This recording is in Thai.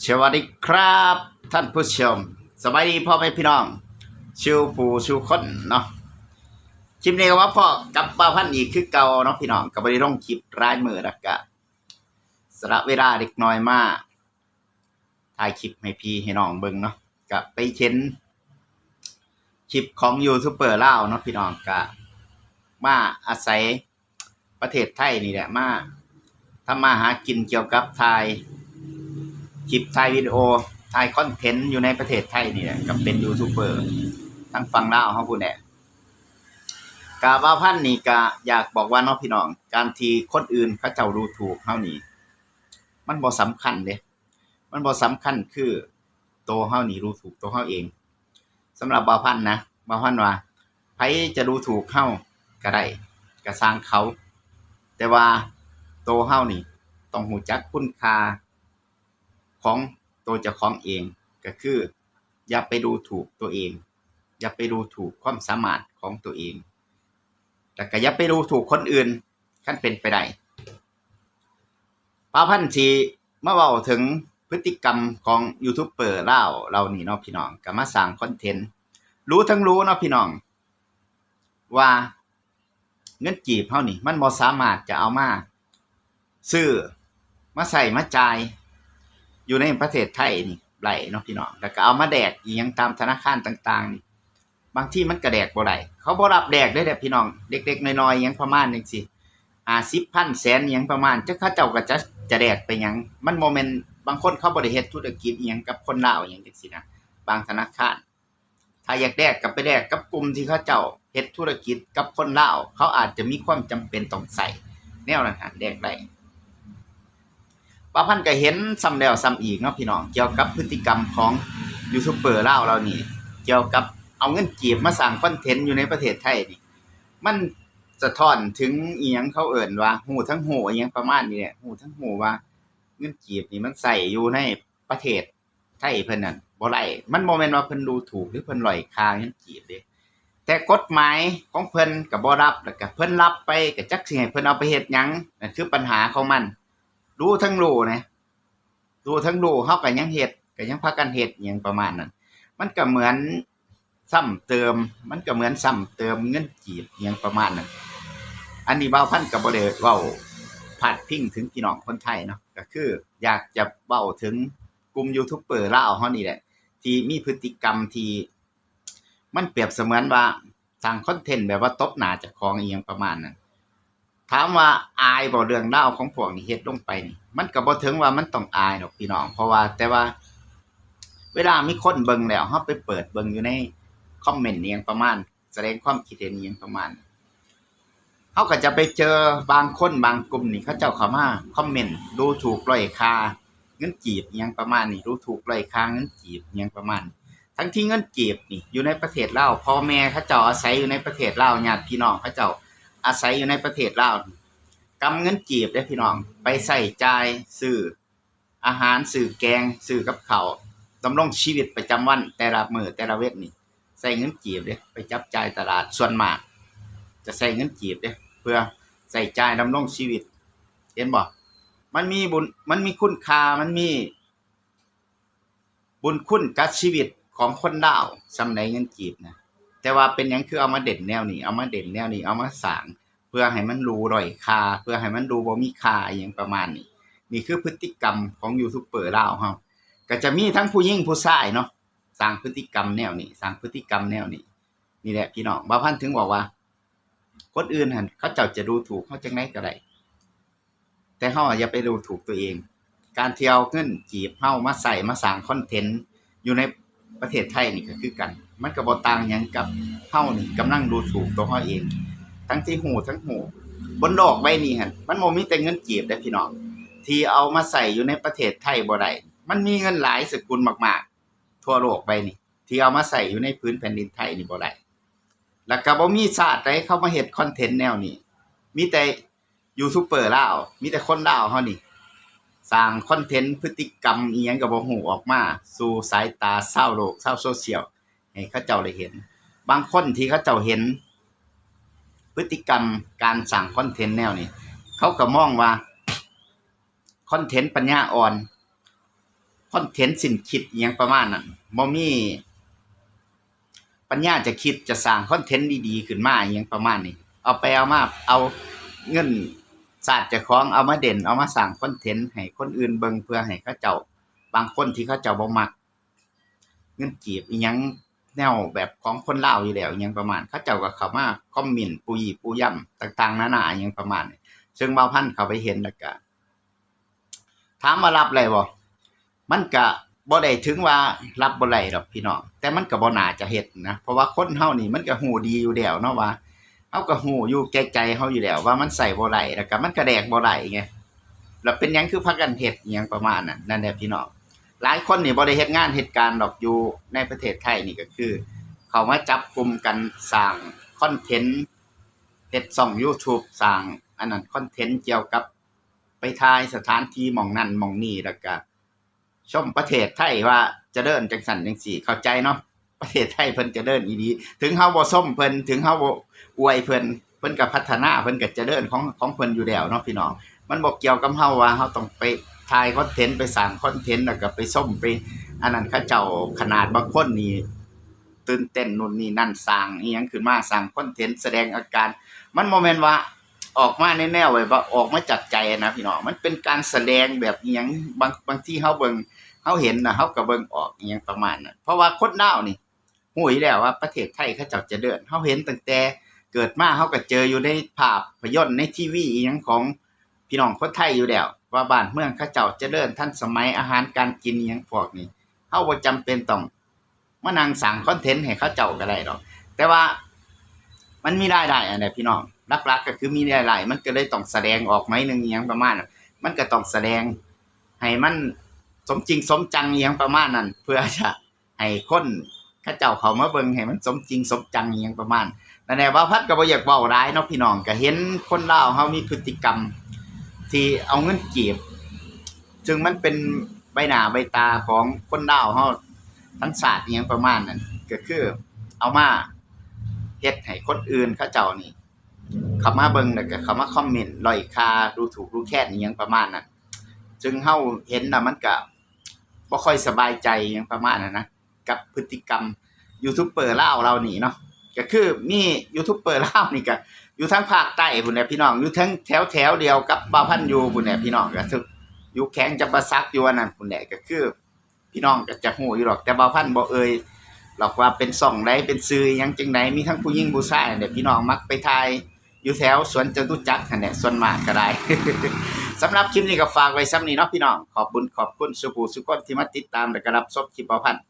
สวัสดีครับท่านผู้ชมสบายดีพ่อแม่พี่น้องชิวผู้ชิวคนเนาะคลิปนี้ก็ว่าพ่อกับป้าพันธุ์อีกคือเก่าเนาะพี่น้องกับบริลงคลิปรายมือแล้วก็สละเวลาเด็กน้อยมากถ่ายคลิปให้พี่ให้น้องเบิ่งเนาะก็ไปเช่นคลิปของยูทูบเบอร์ลาวเนาะพี่น้องก็มาอาศัยประเทศไทยนี่แหละมาทำมาหากินเกี่ยวกับถ่ายคลิปถ่ายวิดีโอถ่ายคอนเทนต์อยู่ในประเทศไทยนี่แหละกับเป็นยูทูบเบอร์ทั้งฝั่งลาวเฮาพู้นแหละกะว่าพันนี่ก็อยากบอกว่าเนาะพี่น้องการที่คนอื่นเขาเจ้าดูถูกเฮานี่มันบ่สำคัญเด้มันบ่สำคัญคือตัวเฮานี่รู้ถูกตัวเฮาเองสำหรับบ่าวพันนะบ่าวพันว่าไผจะดูถูกเฮาก็ได้ก็สร้างเขาแต่ว่าตัวเฮานี่ต้องรู้จักคุณค่าของตัวเจ้าของเองก็คืออย่าไปดูถูกตัวเองอย่าไปดูถูกความสามารถของตัวเองแล้วก็อย่าไปดูถูกคนอื่นคันเป็นไปได้ป้าพันธุ์ที่มาเว้าถึงพฤติกรรมของยูทูบเบอร์ลาวเรานี่เนาะพี่น้องก็มาสร้างคอนเทนต์รู้ทั้งรู้เนาะพี่น้องว่าเงินกีบเฮานี่มันบ่สามารถจะเอามาซื้อมาใส่มาจ่ายอยู่ในประเทศไทยนี่ไหลเนาะพี่น้องแล้วก็เอามาแดกอีหยังตามธนาคารต่างๆนี่บางที่มันก็แดกบ่ได้เขาบ่รับแดกเด้อพี่น้องเด็กๆน้อยๆหยังประมาณจังซี่50,000 แสนหยังประมาณจักเขาเจ้าก็จะแดกไปหยังมันบ่แม่นบางคนเขาบ่ได้เฮ็ดธุรกิจอิหยังกับคนลาวอิหยังจังซี่นะบางธนาคารถ้าอยากแดกก็ไปแดกกับกลุ่มที่เขาเจ้าเฮ็ดธุรกิจกับคนลาวเขาอาจจะมีความจำเป็นต้องใช้แนวนั้นแดกได้ป้าพันธุ์ก็เห็นซ้ำแล้วซ้ำอีกเนาะพี่น้องเกี่ยวกับพฤติกรรมของยูทูบเบอร์ลาวเรานี่เกี่ยวกับเอาเงินกีบมาสร้างคอนเทนต์อยู่ในประเทศไทยนี่มันสะท้อนถึงอีหยังเขาเอิ้นว่าฮู้ทั้งฮู้อิหยังประมาณนี้แหละฮู้ทั้งฮู้ว่าเงินกีบนี่มันใช้อยู่ในประเทศไทยเพิ่นนั่นบ่ได้มันบ่แม่นว่าเพิ่นดูถูกหรือเพิ่นด้อยค่าเงินกีบเด้แต่กฎหมายของเพิ่นก็บ่รับแล้วก็เพิ่นรับไปก็จักสิให้เพิ่นเอาไปเฮ็ดหยังนั่นคือปัญหาของมันรู้ทั้งรู้นะรู้ทั้งรู้เฮาก็ยังเฮ็ดก็ยังพากันเฮ็ดอิหยังประมาณนั้นมันก็เหมือนซ้ำเติมมันก็เหมือนซ้ำเติมเงินกีบอิหยังประมาณนั้นอันนี้บ่าวพันธุ์ก็บ่ได้เว้าพาดพิงถึงพี่น้องคนไทยเนาะก็คืออยากจะเว้าถึงกลุ่มยูทูบเบอร์ลาวเฮานี่แหละที่มีพฤติกรรมที่มันเปรียบเสมือนว่าสร้างคอนเทนต์แบบว่าตบหน้าเจ้าของอิหยังประมาณนั้นถามว่าอายบ่เรื่องราวของพวกนี้เฮ็ดลงไปนี่มันก็บ่ถึงว่ามันต้องอายดอกพี่น้องเพราะว่าแต่ว่าเวลามีคนเบิ่งแล้วเฮาไปเปิดเบิ่งอยู่ในคอมเมนต์อิหยังประมาณแสดงความคิดเห็นอิหยังประมาณเฮาก็จะไปเจอบางคนบางกลุ่มนี่เขาเจ้าเข้ามาคอมเมนต์ดูถูกด้อยค่าเงินกีบอิหยังประมาณนี้ดูถูกด้อยค่าเงินกีบอิหยังประมาณทั้งที่เงินกีบนี่อยู่ในประเทศลาวพ่อแม่เขาเจ้าอาศัยอยู่ในประเทศลาวญาติพี่น้องเขาเจ้าอาศัยอยู่ในประเทศลาวกำเงินกีบเด้อพี่น้องไปใช้จ่ายซื้ออาหารซื้อแกงซื้อกับข้าวดำรงชีวิตประจำวันแต่ละมื้อแต่ละเวทนี่ใช้เงินกีบเด้ไปจับจ่ายตลาดส่วนมากจะใช้เงินกีบเด้เพื่อใช้จ่ายดำรงชีวิตเห็นบ่มันมีบุญมันมีคุณค่ามันมีบุญคุณกับชีวิตของคนลาวส่ำใดเงินกีบนะแต่ว่าเป็นหยังคือเอามาเด่นแนวนี้เอามาเด่นแนวนี้เอามาสร้างเพื่อให้มันดูด้อยค่าเพื่อให้มันดูบ่มีค่าอิหยังประมาณนี้นี่คือพฤติกรรมของยูทูบเบอร์ลาวเฮาก็จะมีทั้งผู้หญิงผู้ชายเนาะสร้างพฤติกรรมแนวนี้สร้างพฤติกรรมแนวนี้นี่แหละพี่น้องบ่าวพันธุ์ถึงบอกว่าคนอื่นหั่นเขาเจ้าจะดูถูกเฮาจังได๋ก็ได้แต่เฮาอย่าไปดูถูกตัวเองการที่เอาเงินกีบเฮามาใส่มาสร้างคอนเทนต์อยู่ในประเทศไทยนี่ก็คือกันมันก็บ่ต่างหยังกับเฮานี่กำลังดูถูกตัวเฮาเองทั้งที่หูทั้งหูบนโลกใบนี้หั่นมันบ่มีแต่เงินกีบเด้อพี่น้องที่เอามาใส่อยู่ในประเทศไทยบ่ได้มันมีเงินหลายสกุลมากๆทั่วโลกใบนี้ที่เอามาใส่อยู่ในพื้นแผ่นดินไทยนี่บ่ได้แล้วก็บ่มีชาติใดเข้ามาเฮ็ดคอนเทนต์แนวนี้มีแต่ยูทูบเบอร์ลาวมีแต่คนลาวเฮานี่สร้างคอนเทนต์พฤติกรรมอิหยังก็บ่ฮู้ออกมาสู่สายตาชาวโลกชาวโซเชียลให้เขาเจ้าได้เห็นบางคนที่เขาเจ้าเห็นพฤติกรรมการสร้างคอนเทนต์แนวนี้เขาก็มองว่าคอนเทนต์ปัญญาอ่อนค คอนเทนต์สิ้นคิดอิหยังประมาณนั้นบ่มีปัญญาจะคิดจะสร้างคอนเทนต์ดีๆขึ้นมาอิหยังประมาณนี้เอาไปเอามาเอาเงินศาสตร์เจ้าของเอามาเด่นเอามาสร้างคอนเทนต์ให้คนอื่นเบิ่งเพื่อให้เขาเจ้าบางคนที่เขาเจ้าบ่มักเงินกีบอิหยังแนวแบบของคนลาวอยู่แล้วอิหยังประมาณเขาเจ้าก็เข้ามาคอมเมนต์ปูยี่ปูย่ำต่างๆนานาอิหยังประมาณนี้ซึ่งบ่าวพันธุ์เข้าไปเห็นแล้วก็ถามว่ารับได้บ่มันก็บ่ได้ถึงว่ารับบ่ได้ดอกพี่น้องแต่มันก็บ่น่าจะเฮ็ดนะเพราะว่าคนเฮานี่มันก็ฮู้ดีอยู่แล้วเนาะว่าเฮาก็ฮู้อยู่แก่ใจเฮาอยู่แล้วว่ามันใส่บ่ได้แล้วก็มันก็แดกบ่ได้ไงแล้วเป็นหยังคือพากันเฮ็ดอิหยังประมาณนั้นนั่นแหละพี่น้องหลายคนนี่บ่ได้เฮ็ดงานเหตุการณ์ดอกอยู่ในประเทศไทยนี่ก็คือเขามาจับกลุ่มกันสร้างคอนเทนต์เฮ็ดช่อง YouTube สร้างอันนั้นคอนเทนต์เกี่ยวกับไปถ่ายสถานที่หม้องนั้นหม้องนี้แล้วก็ชมประเทศไทยว่าเจริญจังซั่นจังซี่เข้าใจเนาะประเทศไทยเพิ่นเจริญอีหลีถึงเฮาบ่ชมเพิ่นถึงเฮาบ่อวยเพิ่นก็พัฒนาเพิ่นก็เจริญของเพิ่นอยู่แล้วเนาะพี่น้องมันบ่เกี่ยวกับเฮาว่าเฮาต้องไปถ่ายคอนเทนต์ไปสร้างคอนเทนต์แล้วก็ไปชมไปอันนั้นเขาเจ้าขนาดบางคนนี่ตื่นเต้นนู่นนี่นั่นสร้างอีหยังขึ้นมาสร้างคอนเทนต์แสดงอาการมันบ่แม่นว่าออกมาในแนวแบบว่าออกมาจากใจนะพี่น้องมันเป็นการแสดงแบบอีหยังบางที่เฮาเบิ่งเฮาเห็นน่ะเฮาก็เบิ่งออกอีหยังประมาณนั้นเพราะว่าคนลาวนี่ฮู้อยู่แล้วว่าประเทศไทยเขาเจ้าเจริญเฮาเห็นตั้งแต่เกิดมาเฮาก็เจออยู่ในภาพยนตร์ในทีวีอีหยังของพี่น้องคนไทยอยู่แล้วว่าบ้านเมืองเขาเจ้าเจริญทันสมัยอาหารการกินอีหยังพวกนี้เฮาบ่จำเป็นต้องมานั่งสร้างคอนเทนต์ให้เขาเจ้าก็ได้ดอกแต่ว่ามันมีรายได้อันใดพี่น้องหลักๆก็คือมีรายได้มันก็เลยต้องแสดงออกหน่อยนึงอีหยังประมาณนั้นมันก็ต้องแสดงให้มันสมจริงสมจังอีหยังประมาณนั้นเพื่อจะให้คนเขาเจ้าเข้ามาเบิ่งให้มันสมจริงสมจังอีหยังประมาณนั่นแหละว่าพัดก็บ่อยากเว้าหลายเนาะพี่น้องก็เห็นคนลาวเฮามีพฤติกรรมที่เอาเงินกีบซึ่งมันเป็นใบหน้าใบตาของคนลาวเฮาทั้งชาติอีหยังประมาณนั้นก็คือเอามาเฮ็ดให้คนอื่นเขาเจ้านี่เข้ามาเบิ่งแล้วก็เข้ามาคอมเมนต์ด้อยค่าดูถูกดูแคลนอีหยังประมาณนั้นซึ่งเฮาเห็นน่ะมันก็บ่ค่อยสบายใจอีหยังประมาณนั้นนะกับพฤติกรรมยูทูบเบอร์ลาวเรานี่เนาะก็คือมียูทูบเบอร์ลาวนี่ก็อยู่ทางภาคใต้พุ่นแหละพี่น้องอยู่ทั้งแถวเดียวกับบ่าวพันธุ์อยู่พุ่นแหละพี่น้องก็คืออยู่แข้งจำปาสักอยู่อันนั้นพุ่นแหละก็คือพี่น้องก็จะฮู้อยู่หรอกแต่บ่าวพันธุ์บ่เอ่ยหรอกว่าเป็นช่องใดเป็นชื่อหยังจังไดมีทั้งผู้หญิงผู้ชายนั่นแหละพี่น้องมักไปถ่ายอยู่แถวสวนจตุจักรนั่นแหละส่วนมากก็ได้ สำหรับคลิปนี้ก็ฝากไว้ซ้ำนี้เนาะพี่น้องขอบคุณสุผู้สุคนที่มาติดตามและก็รับชมคลิปบ่าวพันธุ์